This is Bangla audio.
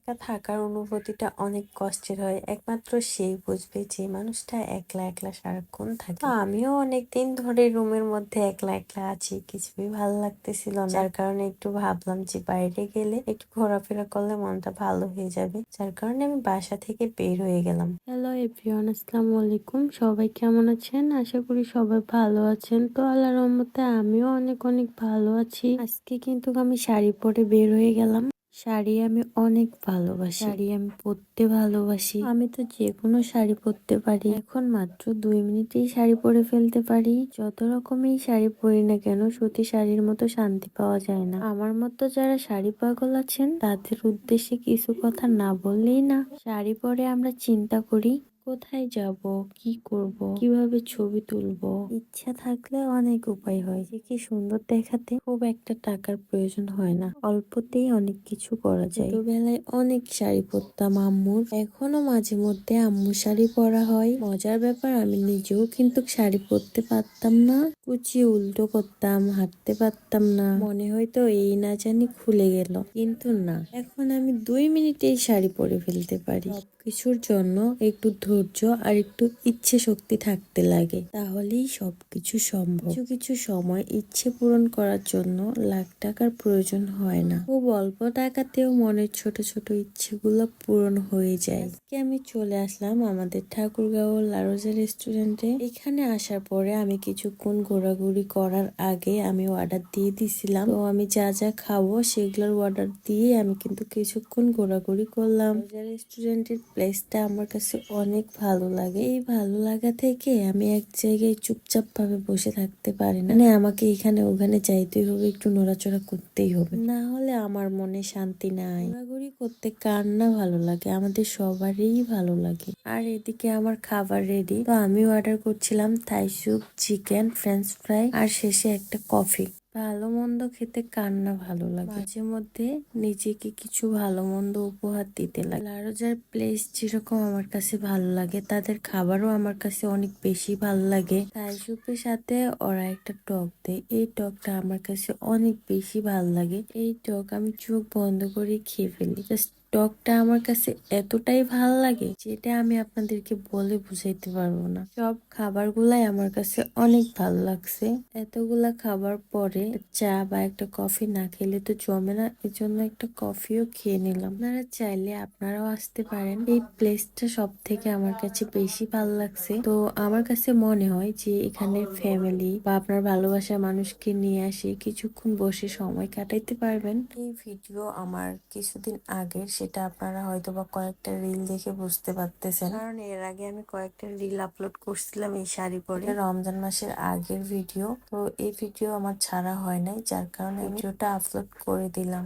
একা থাকার অনুভূতিটা অনেক কষ্টের হয়। একমাত্র সেই বুঝবে যে মানুষটা একলা একলা সারাক্ষণ থাকে। তো আমিও অনেকদিন ধরে রুমের মধ্যে একলা একলা আছি, কিছুই ভালো লাগতেছিল না। যার কারণে একটু ভাবলাম যে বাইরে গেলে একটু ঘোরাফেরা করলে মনটা ভালো হয়ে যাবে। যার কারণে আমি বাসা থেকে বের হয়ে গেলাম। হ্যালো এভরিওয়ান, আসসালামু আলাইকুম। সবাই কেমন আছেন? আশা করি সবাই ভালো আছেন। তো আল্লাহর রহমতে আমিও অনেক অনেক ভালো আছি। আজকে কিন্তু আমি শাড়ি পরে বের হয়ে গেলাম। শাড়ি আমি অনেক ভালোবাসি, শাড়ি আমি পরতে ভালোবাসি। আমি তো যে কোনো শাড়ি পরতে পারি। এখন মাত্র 2 মিনিটেই শাড়ি পরে ফেলতে পারি। যত রকমই শাড়ি পরি না কেন, সুতি শাড়ির মতো শান্তি পাওয়া যায় না। আমার মতো যারা শাড়ি পাগল আছেন তাদের উদ্দেশ্যে কিছু কথা না বললেই না। শাড়ি পরে আমরা চিন্তা করি কোথায় যাব, কি করব, কিভাবে ছবি তুলবো। ইচ্ছা থাকলে অনেক উপায় হয়। যে কি সুন্দর দেখাতে খুব একটা টাকার প্রয়োজন হয় না, অল্পতেই অনেক কিছু করা যায়। ছোটবেলায় অনেক শাড়ি পরতাম আম্মুর, এখনো মাঝে মধ্যে আম্মু শাড়ি পরা হয়। মজার ব্যাপার, আমি নিজেও কিন্তু শাড়ি পরতে পারতাম না। কুচি উল্টো করতাম, হাঁটতে পারতাম না, মনে হয়তো এই না জানি খুলে গেল। কিন্তু না, এখন আমি 2 মিনিটেই শাড়ি পরে ফেলতে পারি। কিছুর জন্য একটু ধৈর্য আর একটু ইচ্ছে শক্তি থাকতে লাগে, তাহলেই সবকিছু সম্ভব। কিছু কিছু সময় ইচ্ছে পূরণ করার জন্য লাখ টাকার প্রয়োজন হয় না, খুব অল্প টাকাতেও মনের ছোট ছোট ইচ্ছেগুলো পূরণ হয়ে যায়। আজকে আমি চলে আসলাম আমাদের ঠাকুরগাঁও লারোজা রেস্টুরেন্টে। এখানে আসার পরে আমি কিছুক্ষণ ঘোরাঘুরি করার আগে আমি অর্ডার দিয়ে দিছিলাম। তো আমি যা যা খাবো সেগুলোর অর্ডার দিয়ে আমি কিন্তু কিছুক্ষণ ঘোরাঘুরি করলাম। রেস্টুরেন্টের প্লেসটা আমার কাছে অনেক ভালো লাগে। এই ভালো লাগা থেকে আমি এক জায়গায় চুপচাপ ভাবে বসে থাকতে পারি না। মানে আমাকে এখানে ওখানে যাইতেই হবে, একটু নড়াচড়া করতেই হবে, না হলে আমার মনে শান্তি নাই। ঘোরাঘুরি করতে কার না ভালো লাগে, আমাদের সবারই ভালো লাগে। আর এদিকে আমার খাবার রেডি। তো আমি অর্ডার করছিলাম Thai soup, chicken, French fry আর শেষে একটা কফি। ভালো মন্দ খেতে কার না ভালো লাগে। মাঝে মধ্যে নিজেকে কিছু ভালো মন্দ উপহার দিতে লাগে। লারোজার প্লেস যেরকম আমার কাছে ভালো লাগে, তাদের খাবারও আমার কাছে অনেক বেশি ভালো লাগে। থাই স্যুপের সাথে ওরা একটা টক দেয়, এই টকটা আমার কাছে অনেক বেশি ভালো লাগে। এই টক আমি চোখ বন্ধ করে খেয়ে ফেলি। জাস্ট টকটা আমার কাছে এতটাই ভালো লাগে যেটা আমি আপনাদেরকে বলে বুঝাইতে পারবো না। সব খাবারগুলাই আমার কাছে অনেক ভালো লাগছে। এতগুলা খাবার পরে চা বা একটা কফি না খেলে তো জমে না, এজন্য একটা কফিও খেয়ে নিলাম। আপনারা চাইলে আপনারাও আসতে পারেন। এই প্লেসটা সব থেকে আমার কাছে বেশি ভালো লাগছে। তো আমার কাছে মনে হয় যে এখানে ফ্যামিলি বা আপনার ভালোবাসার মানুষকে নিয়ে আসে কিছুক্ষণ বসে সময় কাটাইতে পারবেন। এই ভিডিও আমার কিছুদিন আগের, সেটা আপনারা হয়তো বা কয়েকটা রিল দেখে বুঝতে পারতেছেন, কারণ এর আগে আমি কয়েকটা রিল আপলোড করছিলাম এই শাড়ি পরে। রমজান মাসের আগের ভিডিও, তো এই ভিডিও আমার ছাড়া হয় নাই, যার কারণে ভিডিওটা আপলোড করে দিলাম।